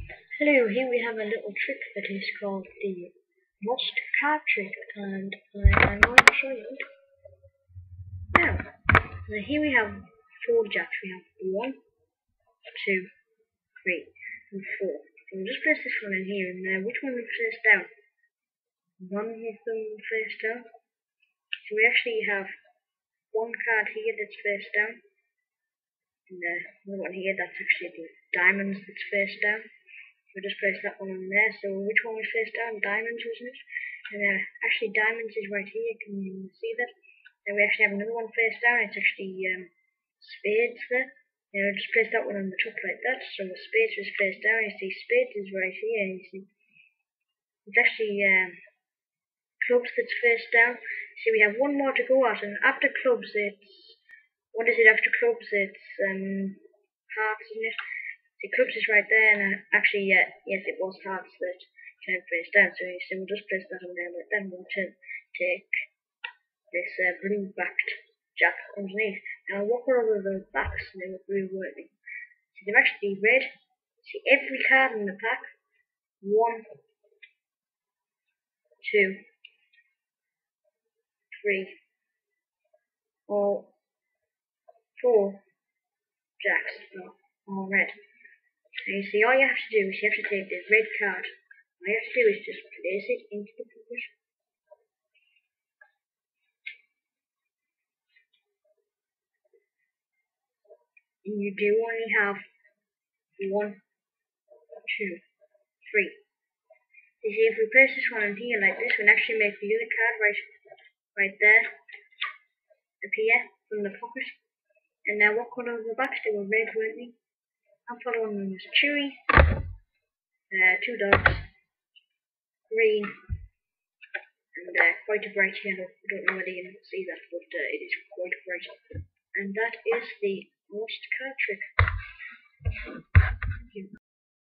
Hello, here we have a little trick that is called the lost card trick, and I'm going to show you it. Now, here we have four jacks. We have one, two, three, and four. So we'll just place this one in here, and which one we place down? None of them face down. So we actually have one card here that's face down, and another one here that's actually the diamonds that's face down. We'll just place that one on there. So which one was face down? Diamonds, wasn't it? And actually diamonds is right here. Can you see that? And we actually have another one face down. It's actually spades there. We'll just place that one on the top like that. So the spades was face down. You see spades is right here. And you see it's actually clubs that's face down. See, we have one more to go at, and after clubs it's what is it after clubs? It's hearts, isn't it? The clubs is right there, and actually, yes, it was hearts that came face down. So we'll just place that on there, but then we'll take this blue-backed jack underneath. Now, what colour are the backs? They were blue, weren't they? See, they're actually red. See, every card in the pack, 1, 2, 3, or 4 jacks are red. So you see, all you have to do is you have to take this red card. All you have to do is just place it into the pocket. And you do only have 1, 2, 3. You see, if we place this one in here like this, we'll actually make the other card right there appear from the pocket. And now what colour were the backs? They were red, weren't they? Our following one was Chewy, 2 dogs, green, and quite a bright yellow. I don't know whether you can see that, but it is quite bright. And that is the lost card trick.